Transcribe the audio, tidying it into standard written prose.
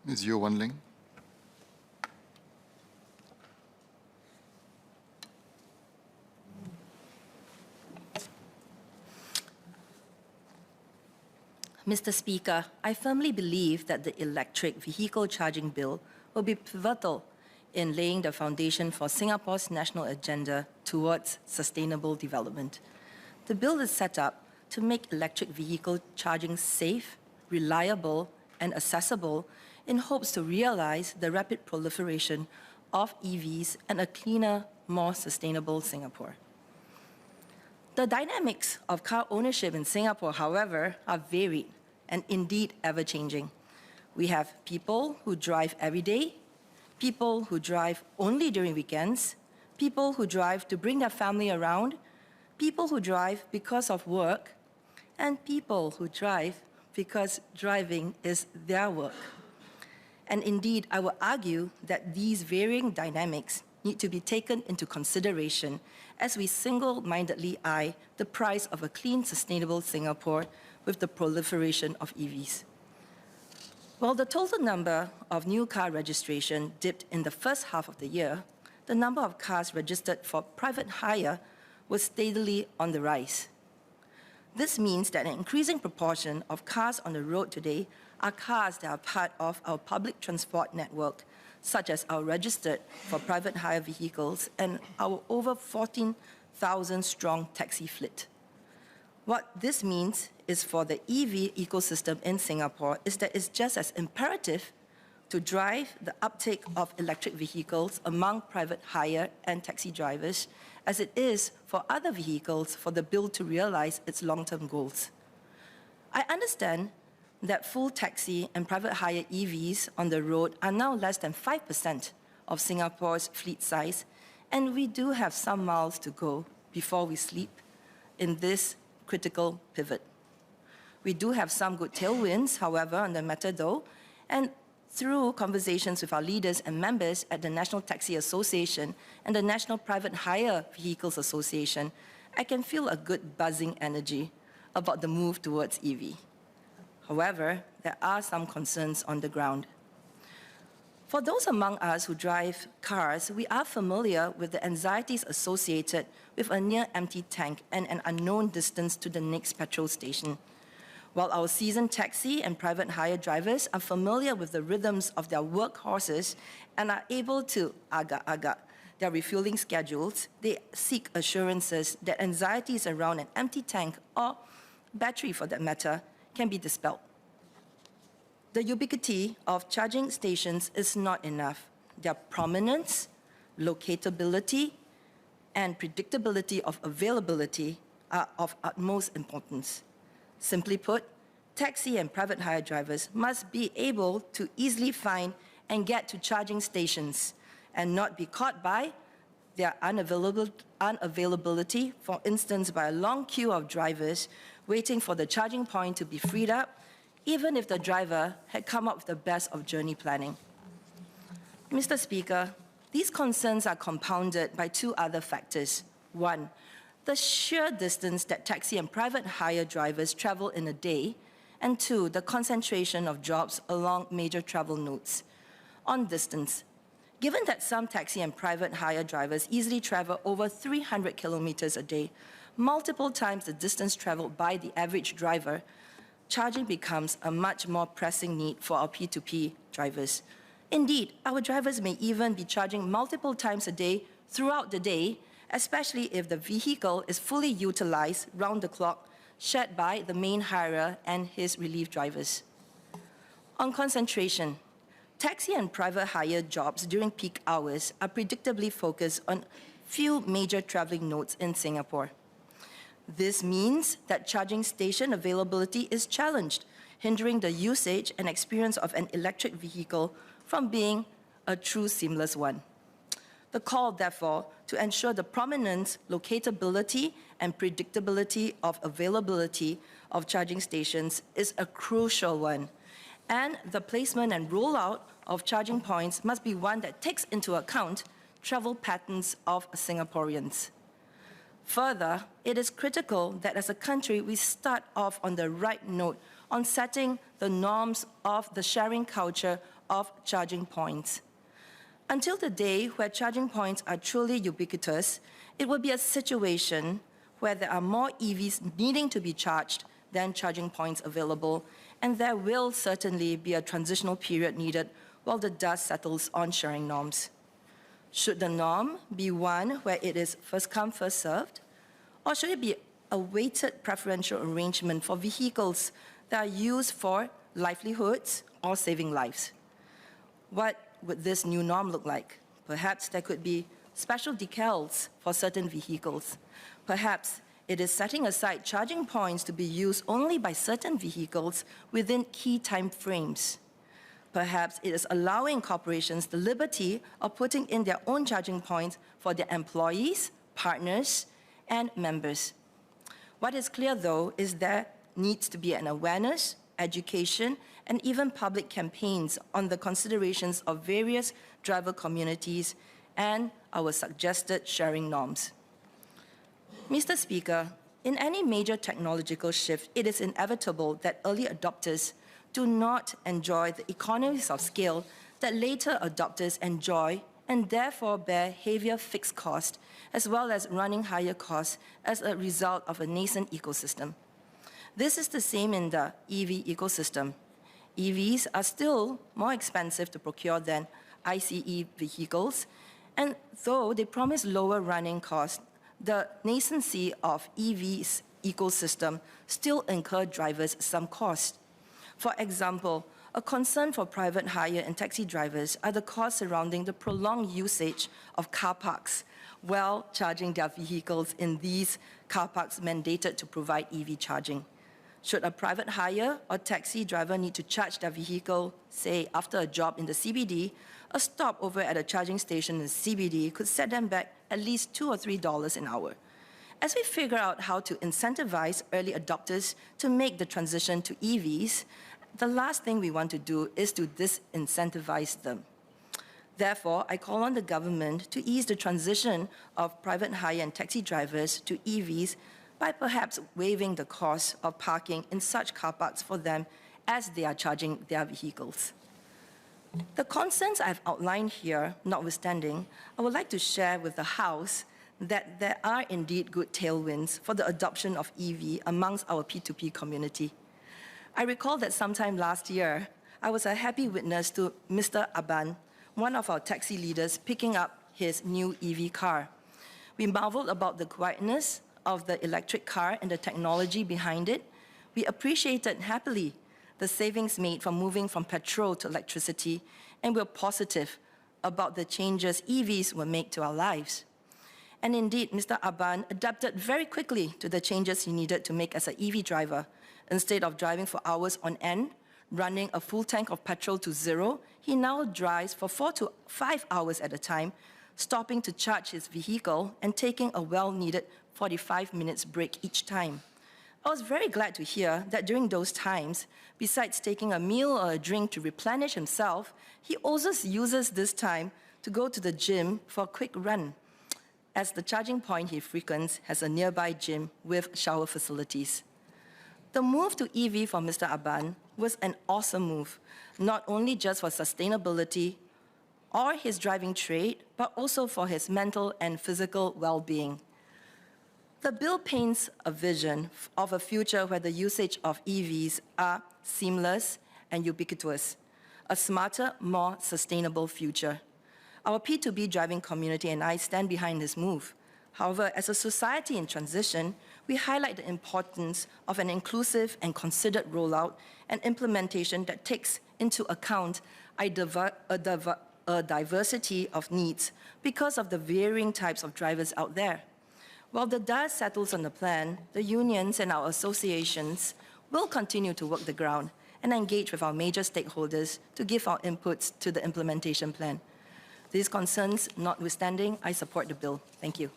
Ms. Ling. Mr. Speaker, I firmly believe that the electric vehicle charging bill will be pivotal in laying the foundation for Singapore's national agenda towards sustainable development. The bill is set up to make electric vehicle charging safe, reliable, and accessible in hopes to realize the rapid proliferation of EVs and a cleaner, more sustainable Singapore. The dynamics of car ownership in Singapore, however, are varied and indeed ever-changing. We have people who drive every day, people who drive only during weekends, people who drive to bring their family around, people who drive because of work, and people who drive because driving is their work. And indeed, I will argue that these varying dynamics need to be taken into consideration as we single-mindedly eye the price of a clean, sustainable Singapore with the proliferation of EVs. While the total number of new car registration dipped in the first half of the year, the number of cars registered for private hire was steadily on the rise. This means that an increasing proportion of cars on the road today are cars that are part of our public transport network, such as our registered for private hire vehicles and our over 14,000 strong taxi fleet. What this means is for the EV ecosystem in Singapore is that it's just as imperative to drive the uptake of electric vehicles among private hire and taxi drivers as it is for other vehicles for the bill to realize its long-term goals. I understand that full taxi and private hire EVs on the road are now less than 5% of Singapore's fleet size, and we do have some miles to go before we sleep in this critical pivot. We do have some good tailwinds, however, on the matter though, and through conversations with our leaders and members at the National Taxi Association and the National Private Hire Vehicles Association, I can feel a good buzzing energy about the move towards EV. However, there are some concerns on the ground. For those among us who drive cars, we are familiar with the anxieties associated with a near-empty tank and an unknown distance to the next petrol station. While our seasoned taxi and private hire drivers are familiar with the rhythms of their workhorses and are able to agak-agak their refueling schedules, they seek assurances that anxieties around an empty tank or battery, for that matter, can be dispelled. The ubiquity of charging stations is not enough. Their prominence, locatability, and predictability of availability are of utmost importance. Simply put, taxi and private hire drivers must be able to easily find and get to charging stations and not be caught by their unavailability, for instance, by a long queue of drivers waiting for the charging point to be freed up, even if the driver had come up with the best of journey planning. Mr. Speaker, these concerns are compounded by two other factors. One, the sheer distance that taxi and private hire drivers travel in a day, and two, the concentration of jobs along major travel nodes. On distance, given that some taxi and private hire drivers easily travel over 300 kilometers a day, multiple times the distance traveled by the average driver, charging becomes a much more pressing need for our P2P drivers. Indeed, our drivers may even be charging multiple times a day throughout the day, especially if the vehicle is fully utilized round the clock, shared by the main hirer and his relief drivers. On concentration, taxi and private hire jobs during peak hours are predictably focused on few major traveling nodes in Singapore. This means that charging station availability is challenged, hindering the usage and experience of an electric vehicle from being a true seamless one. The call, therefore, to ensure the prominence, locatability, and predictability of availability of charging stations is a crucial one, and the placement and rollout of charging points must be one that takes into account travel patterns of Singaporeans. Further, it is critical that as a country we start off on the right note on setting the norms of the sharing culture of charging points. Until the day where charging points are truly ubiquitous, it will be a situation where there are more EVs needing to be charged than charging points available, and there will certainly be a transitional period needed while the dust settles on sharing norms. Should the norm be one where it is first come, first served? Or should it be a weighted preferential arrangement for vehicles that are used for livelihoods or saving lives? What would this new norm look like? Perhaps there could be special decals for certain vehicles. Perhaps it is setting aside charging points to be used only by certain vehicles within key time frames. Perhaps it is allowing corporations the liberty of putting in their own charging points for their employees, partners, and members. What is clear, though, is there needs to be an awareness, education, and even public campaigns on the considerations of various driver communities and our suggested sharing norms. Mr. Speaker, in any major technological shift, it is inevitable that early adopters do not enjoy the economies of scale that later adopters enjoy and therefore bear heavier fixed costs as well as running higher costs as a result of a nascent ecosystem. This is the same in the EV ecosystem. EVs are still more expensive to procure than ICE vehicles, and though they promise lower running costs, the nascency of EVs ecosystem still incur drivers some cost. For example, a concern for private hire and taxi drivers are the costs surrounding the prolonged usage of car parks while charging their vehicles in these car parks mandated to provide EV charging. Should a private hire or taxi driver need to charge their vehicle, say after a job in the CBD, a stopover at a charging station in the CBD could set them back at least $2 or $3 an hour. As we figure out how to incentivize early adopters to make the transition to EVs, the last thing we want to do is to disincentivize them. Therefore, I call on the government to ease the transition of private hire and taxi drivers to EVs by perhaps waiving the cost of parking in such car parks for them as they are charging their vehicles. The concerns I've outlined here notwithstanding, I would like to share with the House that there are indeed good tailwinds for the adoption of EV amongst our P2P community. I recall that sometime last year, I was a happy witness to Mr. Aban, one of our taxi leaders, picking up his new EV car. We marveled about the quietness of the electric car and the technology behind it. We appreciated happily the savings made from moving from petrol to electricity, and we're positive about the changes EVs will make to our lives. And indeed, Mr. Aban adapted very quickly to the changes he needed to make as an EV driver. Instead of driving for hours on end, running a full tank of petrol to zero, he now drives for 4 to 5 hours at a time, stopping to charge his vehicle and taking a well-needed 45 minutes break each time. I was very glad to hear that during those times, besides taking a meal or a drink to replenish himself, he also uses this time to go to the gym for a quick run, as the charging point he frequents has a nearby gym with shower facilities. The move to EV for Mr. Aban was an awesome move, not only just for sustainability or his driving trade, but also for his mental and physical well-being. The bill paints a vision of a future where the usage of EVs are seamless and ubiquitous, a smarter, more sustainable future. Our P2B driving community and I stand behind this move. However, as a society in transition, we highlight the importance of an inclusive and considered rollout and implementation that takes into account a diversity of needs because of the varying types of drivers out there. While the dust settles on the plan, the unions and our associations will continue to work the ground and engage with our major stakeholders to give our inputs to the implementation plan. These concerns notwithstanding, I support the bill. Thank you.